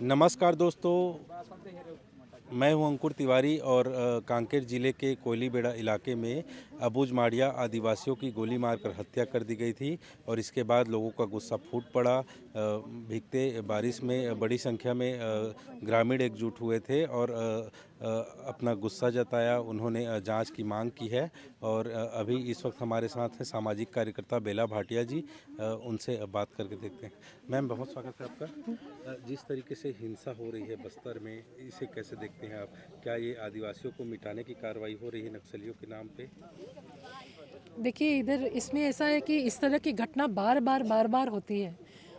नमस्कार दोस्तों, मैं हूं अंकुर तिवारी और कांकेर ज़िले के कोयलीबेड़ा इलाके में अबूझ माड़िया आदिवासियों की गोली मारकर हत्या कर दी गई थी और इसके बाद लोगों का गुस्सा फूट पड़ा। भीगते बारिश में बड़ी संख्या में ग्रामीण एकजुट हुए थे और अपना गुस्सा जताया। उन्होंने जांच की मांग की है और अभी इस वक्त हमारे साथ हैं सामाजिक कार्यकर्ता बेला भाटिया जी। उनसे बात करके देखते हैं। मैम, बहुत स्वागत है आपका। जिस तरीके से हिंसा हो रही है बस्तर में, इसे कैसे देखते हैं आप? क्या ये आदिवासियों को मिटाने की कार्रवाई हो रही है नक्सलियों के नाम पे? देखिए, इधर इसमें ऐसा है कि इस तरह की घटना बार बार होती है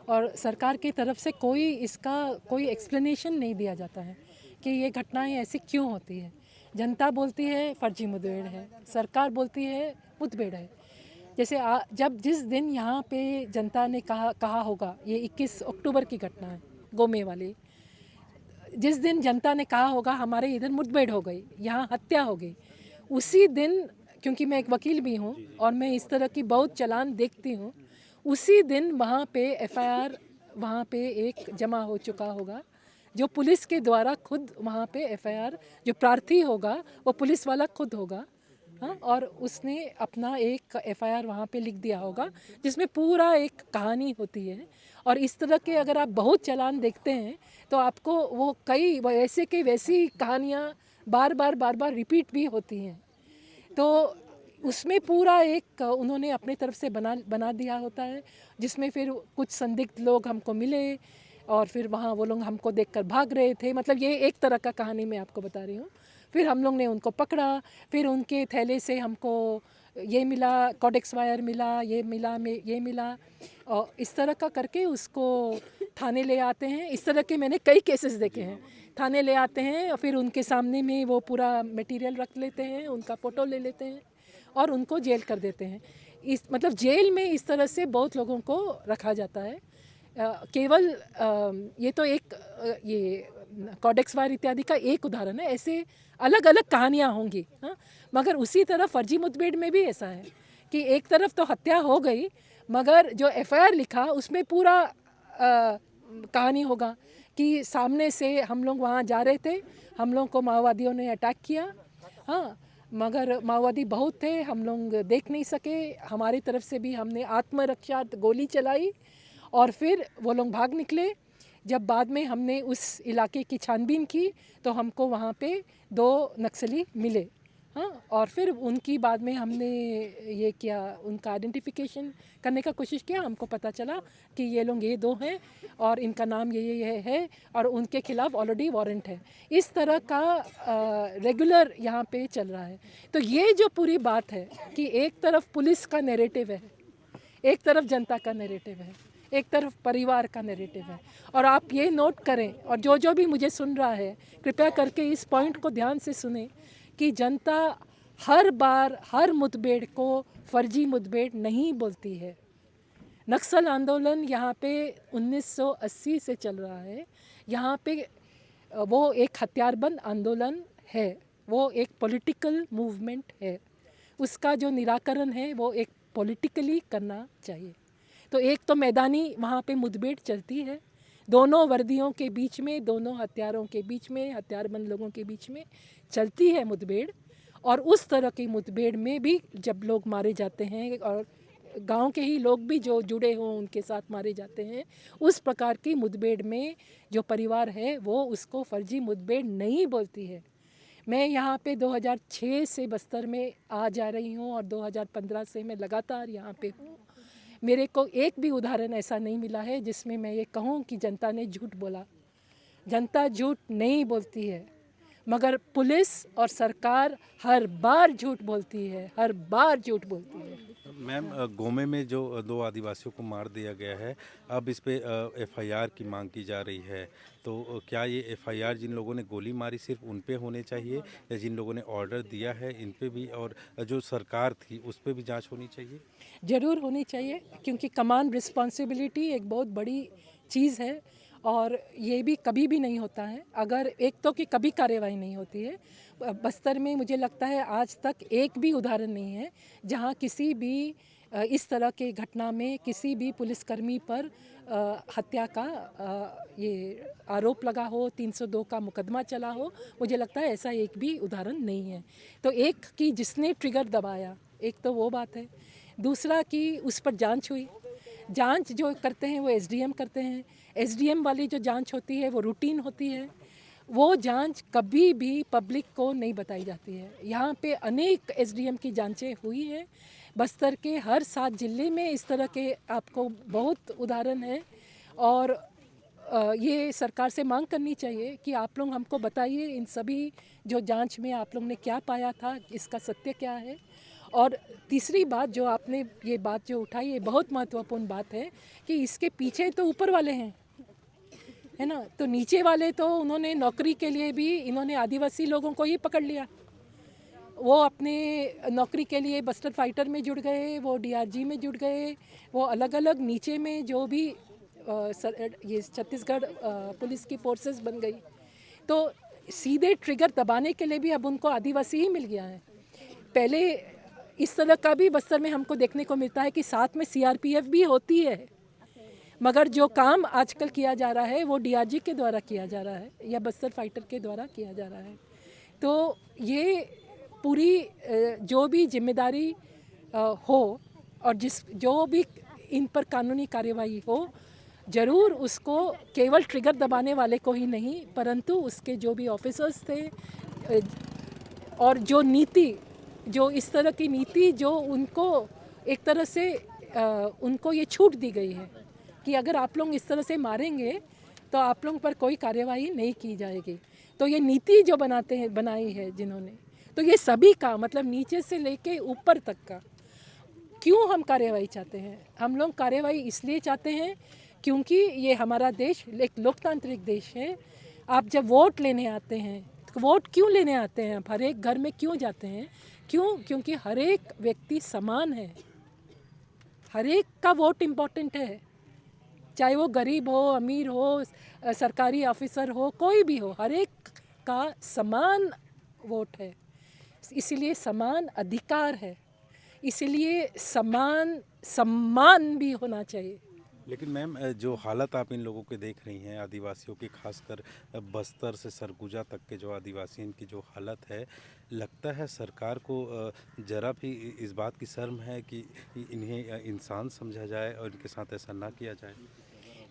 और सरकार की तरफ से कोई एक्सप्लेनेशन नहीं दिया जाता है कि ये घटनाएं ऐसी क्यों होती है। जनता बोलती है फर्जी मुठभेड़ है, सरकार बोलती है मुठभेड़ है। जैसे जिस दिन यहाँ पे जनता ने कहा होगा, ये 21 अक्टूबर की घटना है गोमे वाली, जिस दिन जनता ने कहा होगा हमारे इधर मुठभेड़ हो गई, यहाँ हत्या हो गई, उसी दिन, क्योंकि मैं एक वकील भी हूँ और मैं इस तरह की बहुत चालान देखती हूँ, उसी दिन वहाँ पे एफआईआर वहाँ पे एक जमा हो चुका होगा, जो पुलिस के द्वारा खुद वहाँ पे एफआईआर, जो प्रार्थी होगा वो पुलिस वाला खुद होगा। हाँ, और उसने अपना एक एफआईआर वहाँ पे लिख दिया होगा जिसमें पूरा एक कहानी होती है। और इस तरह के अगर आप बहुत चालान देखते हैं तो आपको वो कई वैसे की वैसी कहानियाँ बार बार रिपीट भी होती हैं। तो उसमें पूरा एक उन्होंने अपने तरफ से बना दिया होता है, जिसमें फिर कुछ संदिग्ध लोग हमको मिले और फिर वहाँ वो लोग हमको देखकर भाग रहे थे। मतलब ये एक तरह का कहानी मैं आपको बता रही हूँ। फिर हम लोग ने उनको पकड़ा, फिर उनके थैले से हमको ये मिला, कॉडेक्स वायर मिला, ये मिला और इस तरह का करके उसको थाने ले आते हैं। इस तरह के मैंने कई केसेस देखे हैं। थाने ले आते हैं और फिर उनके सामने में वो पूरा मटेरियल रख लेते हैं, उनका फ़ोटो ले लेते हैं और उनको जेल कर देते हैं। मतलब जेल में इस तरह से बहुत लोगों को रखा जाता है। केवल ये तो एक ये कॉडेक्स वायर इत्यादि का एक उदाहरण है, ऐसे अलग अलग कहानियाँ होंगी। हाँ, मगर उसी तरह फर्जी मुठभेड़ में भी ऐसा है कि एक तरफ तो हत्या हो गई, मगर जो एफआईआर लिखा उसमें पूरा कहानी होगा कि सामने से हम लोग वहाँ जा रहे थे, हम लोग को माओवादियों ने अटैक किया। हाँ, मगर माओवादी बहुत थे, हम लोग देख नहीं सके, हमारी तरफ से भी हमने आत्मरक्षा गोली चलाई और फिर वो लोग भाग निकले। जब बाद में हमने उस इलाके की छानबीन की तो हमको वहाँ पे 2 नक्सली मिले। हाँ, और फिर उनकी बाद में हमने ये किया, उनका आइडेंटिफिकेशन करने का कोशिश किया। हमको पता चला कि ये लोग ये 2 हैं और इनका नाम ये है और उनके खिलाफ ऑलरेडी वारंट है। इस तरह का रेगुलर यहाँ पे चल रहा है। तो ये जो पूरी बात है कि एक तरफ पुलिस का नैरेटिव है, एक तरफ जनता का नैरेटिव है, एक तरफ परिवार का नैरेटिव है। और आप ये नोट करें, और जो भी मुझे सुन रहा है कृपया करके इस पॉइंट को ध्यान से सुने कि जनता हर बार हर मुठभेड़ को फर्जी मुठभेड़ नहीं बोलती है। नक्सल आंदोलन यहाँ पे 1980 से चल रहा है। यहाँ पे वो एक हथियारबंद आंदोलन है, वो एक पॉलिटिकल मूवमेंट है। उसका जो निराकरण है वो एक पॉलिटिकली करना चाहिए। तो एक तो मैदानी वहाँ पे मुठभेड़ चलती है, दोनों वर्दियों के बीच में, दोनों हथियारों के बीच में, हथियारबंद लोगों के बीच में चलती है मुठभेड़। और उस तरह की मुठभेड़ में भी जब लोग मारे जाते हैं और गांव के ही लोग भी जो जुड़े हों उनके साथ मारे जाते हैं, उस प्रकार की मुठभेड़ में जो परिवार है वो उसको फर्जी मुठभेड़ नहीं बोलती है। मैं यहाँ पे 2006 से बस्तर में आ जा रही हूँ और 2015 से मैं लगातार यहाँ पे हूँ। मेरे को एक भी उदाहरण ऐसा नहीं मिला है जिसमें मैं ये कहूँ कि जनता ने झूठ बोला। जनता झूठ नहीं बोलती है, मगर पुलिस और सरकार हर बार झूठ बोलती है, हर बार झूठ बोलती है। मैम, गोमे में जो 2 आदिवासियों को मार दिया गया है, अब इस पे एफआईआर की मांग की जा रही है। तो क्या ये एफआईआर जिन लोगों ने गोली मारी सिर्फ उन पे होने चाहिए या जिन लोगों ने ऑर्डर दिया है इन पे भी, और जो सरकार थी उस पे भी जांच होनी चाहिए? ज़रूर होनी चाहिए, क्योंकि कमांड रिस्पॉन्सिबिलिटी एक बहुत बड़ी चीज़ है और ये भी कभी भी नहीं होता है अगर एक तो कि कभी कार्यवाही नहीं होती है। बस्तर में मुझे लगता है आज तक एक भी उदाहरण नहीं है जहाँ किसी भी इस तरह के घटना में किसी भी पुलिसकर्मी पर हत्या का ये आरोप लगा हो, 302 का मुकदमा चला हो, मुझे लगता है ऐसा एक भी उदाहरण नहीं है। तो एक कि जिसने ट्रिगर दबाया, एक तो वो बात है। दूसरा कि उस पर जांच हुई। जांच जो करते हैं वो एसडीएम करते हैं। एसडीएम वाली जो जांच होती है वो रूटीन होती है। वो जांच कभी भी पब्लिक को नहीं बताई जाती है। यहाँ पे अनेक एसडीएम की जांचें हुई हैं। बस्तर के हर 7 जिले में इस तरह के आपको बहुत उदाहरण हैं। और ये सरकार से मांग करनी चाहिए कि आप लोग हमको बताइए इन सभी जो जांच में आप लोग ने क्या पाया था, इसका सत्य क्या है। और तीसरी बात जो आपने ये बात जो उठाई, ये बहुत महत्वपूर्ण बात है कि इसके पीछे तो ऊपर वाले हैं, है ना। तो नीचे वाले तो उन्होंने नौकरी के लिए भी इन्होंने आदिवासी लोगों को ही पकड़ लिया। वो अपने नौकरी के लिए बस्टर फाइटर में जुड़ गए, वो डीआरजी में जुड़ गए, वो अलग अलग नीचे में जो भी ये छत्तीसगढ़ पुलिस की फोर्सेस बन गई। तो सीधे ट्रिगर दबाने के लिए भी अब उनको आदिवासी ही मिल गया है। पहले इस तरह का भी बस्तर में हमको देखने को मिलता है कि साथ में सीआरपीएफ भी होती है, मगर जो काम आजकल किया जा रहा है वो डीआरजी के द्वारा किया जा रहा है या बस्तर फाइटर के द्वारा किया जा रहा है। तो ये पूरी जो भी जिम्मेदारी हो और जो भी इन पर कानूनी कार्यवाही हो, ज़रूर उसको केवल ट्रिगर दबाने वाले को ही नहीं, परंतु उसके जो भी ऑफिसर्स थे और जो नीति, जो इस तरह की नीति जो उनको एक तरह से उनको ये छूट दी गई है कि अगर आप लोग इस तरह से मारेंगे तो आप लोगों पर कोई कार्यवाही नहीं की जाएगी। तो ये नीति जो बनाई है जिन्होंने, तो ये सभी का मतलब नीचे से लेके ऊपर तक का, क्यों हम कार्यवाही चाहते हैं? हम लोग कार्यवाही इसलिए चाहते हैं क्योंकि ये हमारा देश एक लोकतांत्रिक देश है। आप जब वोट लेने आते हैं तो वोट क्यों लेने आते हैं? आप हर एक घर में क्यों जाते हैं? क्यों? क्योंकि हर एक व्यक्ति समान है, हर एक का वोट इम्पोर्टेंट है, चाहे वो गरीब हो, अमीर हो, सरकारी ऑफिसर हो, कोई भी हो, हर एक का समान वोट है। इसीलिए समान अधिकार है, इसीलिए समान सम्मान भी होना चाहिए। लेकिन मैम, जो हालत आप इन लोगों के देख रही हैं, आदिवासियों की, खासकर बस्तर से सरगुजा तक के जो आदिवासी, इनकी जो हालत है, लगता है सरकार को ज़रा भी इस बात की शर्म है कि इन्हें इंसान समझा जाए और इनके साथ ऐसा ना किया जाए?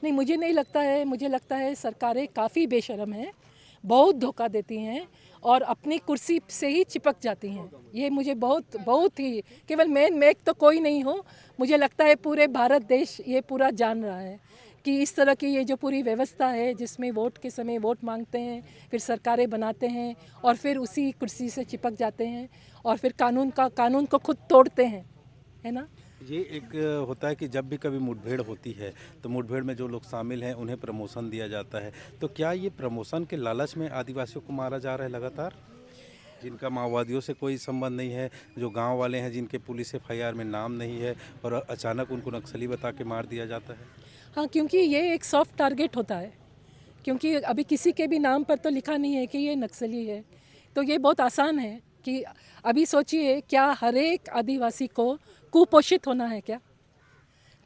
नहीं, मुझे नहीं लगता है। मुझे लगता है सरकारें काफ़ी बेशर्म हैं, बहुत धोखा देती हैं और अपनी कुर्सी से ही चिपक जाती हैं। ये मुझे बहुत ही, केवल मैं तो कोई नहीं हूँ, मुझे लगता है पूरे भारत देश ये पूरा जान रहा है कि इस तरह की ये जो पूरी व्यवस्था है जिसमें वोट के समय वोट मांगते हैं, फिर सरकारें बनाते हैं और फिर उसी कुर्सी से चिपक जाते हैं और फिर कानून को खुद तोड़ते हैं, है ना। ये एक होता है कि जब भी कभी मुठभेड़ होती है तो मुठभेड़ में जो लोग शामिल हैं उन्हें प्रमोशन दिया जाता है। तो क्या ये प्रमोशन के लालच में आदिवासियों को मारा जा रहा है लगातार, जिनका माओवादियों से कोई संबंध नहीं है, जो गांव वाले हैं, जिनके पुलिस एफआईआर में नाम नहीं है, और अचानक उनको नक्सली बता के मार दिया जाता है? हाँ, क्योंकि ये एक सॉफ्ट टारगेट होता है, क्योंकि अभी किसी के भी नाम पर तो लिखा नहीं है कि ये नक्सली है, तो ये बहुत आसान है कि अभी सोचिए, क्या हर एक आदिवासी को कुपोषित होना है क्या?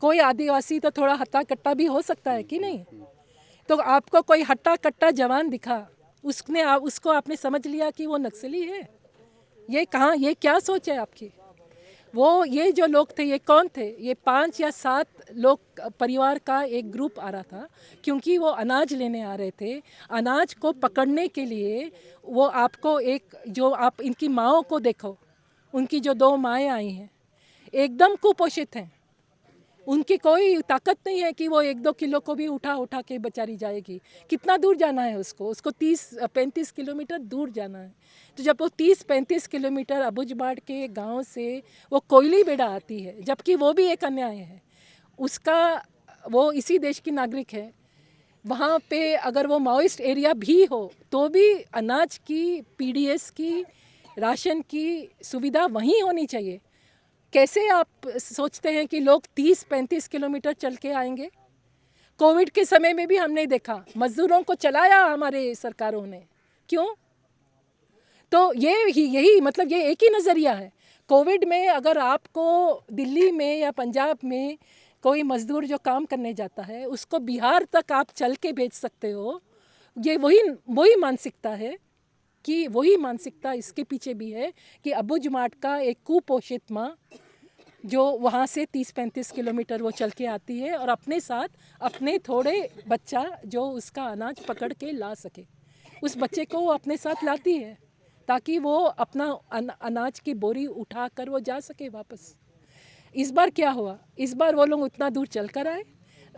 कोई आदिवासी तो थोड़ा हट्टा कट्टा भी हो सकता है कि नहीं? तो आपको कोई हट्टा कट्टा जवान दिखा, उसको आपने समझ लिया कि वो नक्सली है? ये कहाँ, ये क्या सोच है आपकी? वो ये जो लोग थे, ये कौन थे? ये 5 या 7 लोग, परिवार का एक ग्रुप आ रहा था, क्योंकि वो अनाज लेने आ रहे थे। अनाज को पकड़ने के लिए वो आपको एक, जो आप इनकी माँओं को देखो, उनकी जो 2 माएँ आई हैं एकदम कुपोषित हैं, उनकी कोई ताकत नहीं है कि वो 1-2 किलो को भी उठा के बेचारी जाएगी। कितना दूर जाना है उसको 30-35 किलोमीटर दूर जाना है। तो जब वो 30-35 किलोमीटर अबुझमाड़ के गांव से वो कोयलीबेड़ा आती है, जबकि वो भी एक अन्याय है उसका, वो इसी देश की नागरिक है, वहाँ पे अगर वो माओइस्ट एरिया भी हो तो भी अनाज की, पीडीएस की, राशन की सुविधा वहीं होनी चाहिए। कैसे आप सोचते हैं कि लोग 30-35 किलोमीटर चल के आएंगे? कोविड के समय में भी हमने देखा, मजदूरों को चलाया हमारे सरकारों ने, क्यों? तो यही मतलब ये एक ही नज़रिया है। कोविड में अगर आपको दिल्ली में या पंजाब में कोई मज़दूर जो काम करने जाता है उसको बिहार तक आप चल के भेज सकते हो, ये वही मानसिकता है कि वही मानसिकता इसके पीछे भी है कि अबू जुमाट का एक कुपोषित माँ जो वहाँ से 30-35 किलोमीटर वो चल के आती है और अपने साथ अपने थोड़े बच्चा जो उसका अनाज पकड़ के ला सके, उस बच्चे को वो अपने साथ लाती है ताकि वो अपना अनाज की बोरी उठा कर वो जा सके वापस। इस बार क्या हुआ, इस बार वो लोग उतना दूर चल कर आए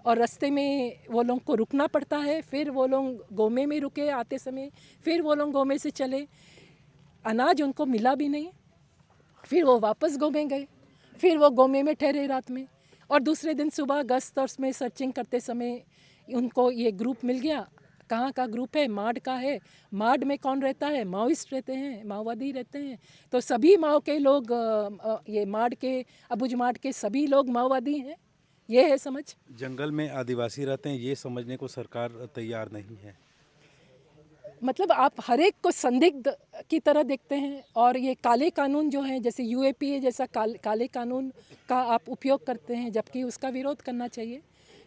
और रास्ते में वो लोग को रुकना पड़ता है, फिर वो लोग गोमे में रुके आते समय, फिर वो लोग गोमे से चले, अनाज उनको मिला भी नहीं, फिर वो वापस गोमे गए, फिर वो गोमे में ठहरे रात में और दूसरे दिन सुबह गश्त और उसमें सर्चिंग करते समय उनको ये ग्रुप मिल गया। कहाँ का ग्रुप है? माड का है। माड में कौन रहता है? माओइस्ट रहते हैं, माओवादी रहते हैं। तो सभी माओ के लोग ये माड के अबुज माड के सभी लोग माओवादी हैं, ये है समझ। जंगल में आदिवासी रहते हैं ये समझने को सरकार तैयार नहीं है। मतलब आप हर एक को संदिग्ध की तरह देखते हैं और ये काले कानून जो हैं जैसे यूएपीए जैसा काले कानून का आप उपयोग करते हैं, जबकि उसका विरोध करना चाहिए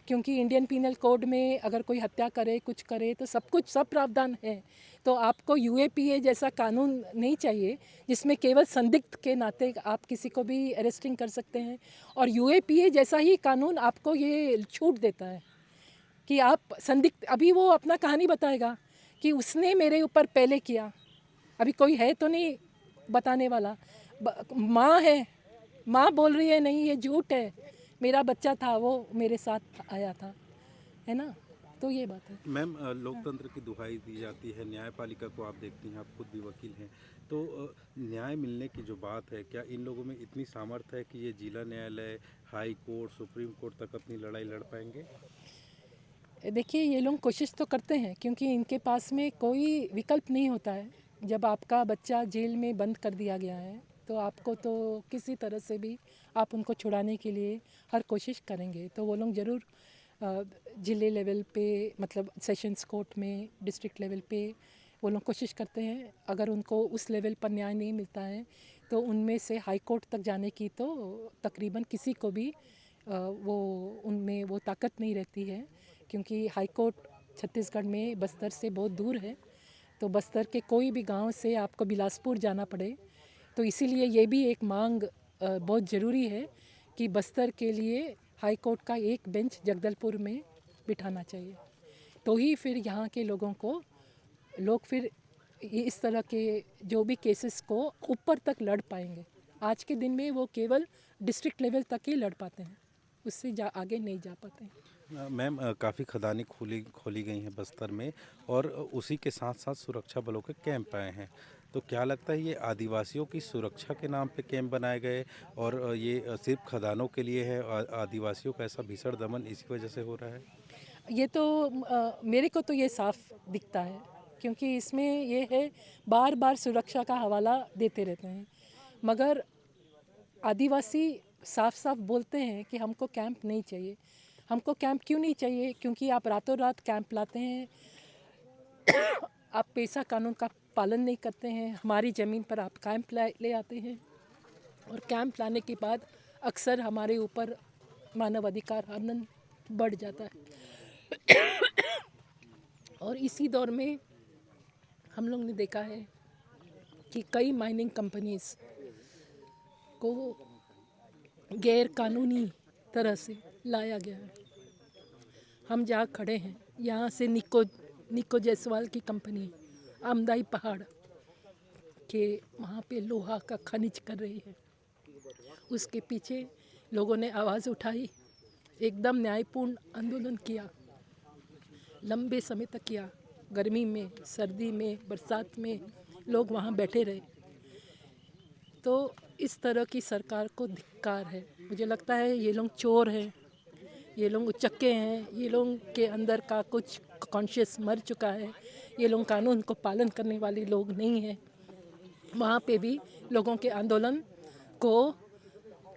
क्योंकि इंडियन पीनल कोड में अगर कोई हत्या करे कुछ करे तो सब प्रावधान है। तो आपको यूएपीए जैसा कानून नहीं चाहिए जिसमें केवल संदिग्ध के नाते आप किसी को भी अरेस्टिंग कर सकते हैं, और यूएपीए जैसा ही कानून आपको ये छूट देता है कि आप संदिग्ध, अभी वो अपना कहानी बताएगा कि उसने मेरे ऊपर पहले किया, अभी कोई है तो नहीं बताने वाला, माँ है, माँ बोल रही है नहीं ये झूठ है, मेरा बच्चा था वो मेरे साथ आया था, है ना। तो ये बात है। मैम, लोकतंत्र की दुहाई दी जाती है, न्यायपालिका को आप देखती हैं, आप खुद भी वकील हैं, तो न्याय मिलने की जो बात है, क्या इन लोगों में इतनी सामर्थ्य है कि ये जिला न्यायालय, हाई कोर्ट, सुप्रीम कोर्ट तक अपनी लड़ाई लड़ पाएंगे? देखिए ये लोग कोशिश तो करते हैं क्योंकि इनके पास में कोई विकल्प नहीं होता है। जब आपका बच्चा जेल में बंद कर दिया गया है तो आपको तो किसी तरह से भी आप उनको छुड़ाने के लिए हर कोशिश करेंगे, तो वो लोग ज़रूर जिले लेवल पे, मतलब सेशंस कोर्ट में, डिस्ट्रिक्ट लेवल पे वो लोग कोशिश करते हैं। अगर उनको उस लेवल पर न्याय नहीं मिलता है तो उनमें से हाई कोर्ट तक जाने की तो तकरीबन किसी को भी वो उनमें वो ताकत नहीं रहती है क्योंकि हाई कोर्ट छत्तीसगढ़ में बस्तर से बहुत दूर है, तो बस्तर के कोई भी गांव से आपको बिलासपुर जाना पड़े, तो इसीलिए ये भी एक मांग बहुत ज़रूरी है कि बस्तर के लिए हाई कोर्ट का एक बेंच जगदलपुर में बिठाना चाहिए, तो ही फिर यहाँ के लोग फिर इस तरह के जो भी केसेस को ऊपर तक लड़ पाएंगे। आज के दिन में वो केवल डिस्ट्रिक्ट लेवल तक ही लड़ पाते हैं, उससे आगे नहीं जा पाते हैं। मैम, काफ़ी खदानें खोली गई हैं बस्तर में और उसी के साथ साथ सुरक्षा बलों के कैंप आए हैं, तो क्या लगता है ये आदिवासियों की सुरक्षा के नाम पे कैंप बनाए गए और ये सिर्फ खदानों के लिए है? आदिवासियों का ऐसा भीषण दमन इसी वजह से हो रहा है? ये तो मेरे को तो ये साफ दिखता है क्योंकि इसमें ये है बार बार सुरक्षा का हवाला देते रहते हैं, मगर आदिवासी साफ साफ बोलते हैं कि हमको कैंप नहीं चाहिए। हमको कैंप क्यों नहीं चाहिए? क्योंकि आप रातों रात कैंप लाते हैं, आप पेशा कानून का पालन नहीं करते हैं, हमारी ज़मीन पर आप कैंप ले आते हैं और कैंप लाने के बाद अक्सर हमारे ऊपर मानवाधिकार हनन बढ़ जाता है। और इसी दौर में हम लोग ने देखा है कि कई माइनिंग कंपनीज को गैर कानूनी तरह से लाया गया है। हम जहाँ खड़े हैं यहाँ से निको जायसवाल की कंपनी आमदाई पहाड़ के वहाँ पे लोहा का खनिज कर रही है, उसके पीछे लोगों ने आवाज़ उठाई, एकदम न्यायपूर्ण आंदोलन किया, लंबे समय तक किया, गर्मी में, सर्दी में, बरसात में लोग वहाँ बैठे रहे। तो इस तरह की सरकार को धिक्कार है। मुझे लगता है ये लोग चोर हैं, ये लोग उचक्के हैं, ये लोग के अंदर का कुछ कॉन्शियस मर चुका है, ये लोग कानून को पालन करने वाले लोग नहीं हैं। वहाँ पे भी लोगों के आंदोलन को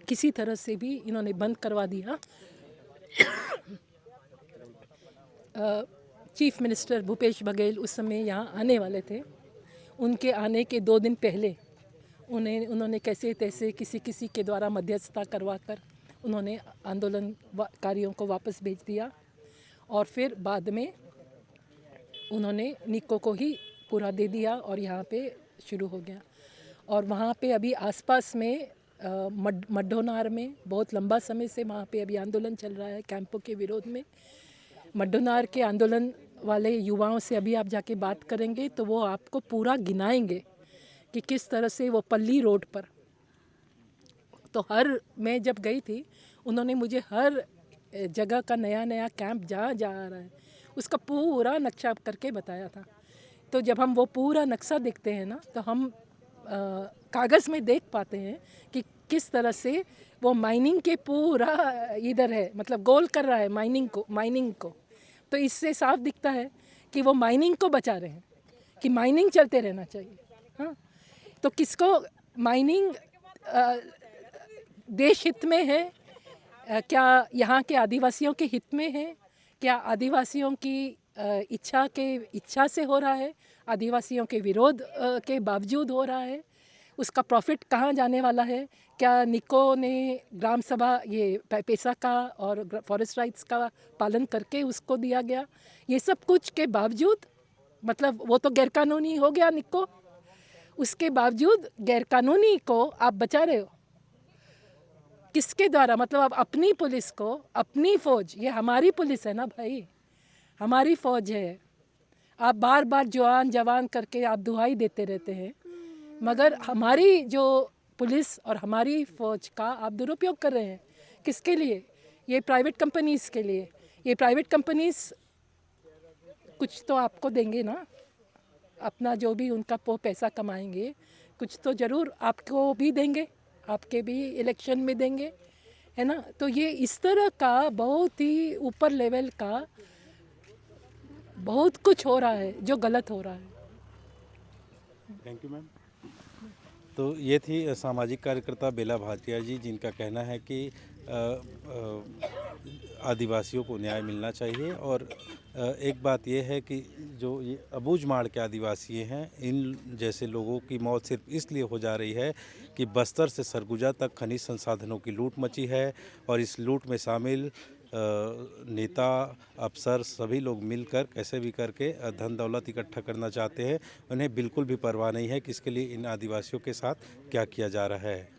किसी तरह से भी इन्होंने बंद करवा दिया। चीफ मिनिस्टर भूपेश बघेल उस समय यहाँ आने वाले थे, उनके आने के 2 दिन पहले उन्होंने कैसे तैसे किसी किसी के द्वारा मध्यस्थता करवाकर उन्होंने आंदोलनकारियों को वापस भेज दिया और फिर बाद में उन्होंने निक्को को ही पूरा दे दिया और यहाँ पे शुरू हो गया। और वहाँ पे अभी आसपास में मड्डोनार में बहुत लंबा समय से वहाँ पे अभी आंदोलन चल रहा है कैंपों के विरोध में। मड्डोनार के आंदोलन वाले युवाओं से अभी आप जाके बात करेंगे तो वो आपको पूरा गिनाएंगे कि किस तरह से वो पल्ली रोड पर तो मैं जब गई थी उन्होंने मुझे हर जगह का नया नया कैंप जहाँ जा रहा है उसका पूरा नक्शा करके बताया था। तो जब हम वो पूरा नक्शा देखते हैं ना तो हम कागज़ में देख पाते हैं कि किस तरह से वो माइनिंग के पूरा इधर है, मतलब गोल कर रहा है माइनिंग को। तो इससे साफ दिखता है कि वो माइनिंग को बचा रहे हैं, कि माइनिंग चलते रहना चाहिए। हाँ, तो किसको माइनिंग देश हित में है, क्या यहाँ के आदिवासियों के हित में है, क्या आदिवासियों की इच्छा से हो रहा है, आदिवासियों के विरोध के बावजूद हो रहा है, उसका प्रॉफिट कहाँ जाने वाला है, क्या निक्को ने ग्राम सभा ये पैसा का और फॉरेस्ट राइट्स का पालन करके उसको दिया गया, ये सब कुछ के बावजूद मतलब वो तो गैरकानूनी हो गया निक्को, उसके बावजूद गैरकानूनी को आप बचा रहे हो किसके द्वारा? मतलब आप अपनी पुलिस को, अपनी फ़ौज, ये हमारी पुलिस है ना भाई, हमारी फ़ौज है। आप बार बार जवान जवान करके आप दुहाई देते रहते हैं मगर हमारी जो पुलिस और हमारी फ़ौज का आप दुरुपयोग कर रहे हैं। किसके लिए? ये प्राइवेट कंपनीज़ के लिए। ये प्राइवेट कंपनीज़ कुछ तो आपको देंगे ना, अपना जो भी उनका पैसा कमाएंगे कुछ तो ज़रूर आपको भी देंगे, आपके भी इलेक्शन में देंगे, है ना। तो ये इस तरह का बहुत ही ऊपर लेवल का बहुत कुछ हो रहा है जो गलत हो रहा है। Thank you ma'am. तो ये थी सामाजिक कार्यकर्ता बेला भाटिया जी, जिनका कहना है कि आदिवासियों को न्याय मिलना चाहिए। और एक बात यह है कि जो ये अबूझमाड़ के आदिवासी हैं, इन जैसे लोगों की मौत सिर्फ इसलिए हो जा रही है कि बस्तर से सरगुजा तक खनिज संसाधनों की लूट मची है और इस लूट में शामिल नेता, अफसर सभी लोग मिलकर कैसे भी करके धन दौलत इकट्ठा करना चाहते हैं। उन्हें बिल्कुल भी परवाह नहीं है कि इसके लिए इन आदिवासियों के साथ क्या किया जा रहा है।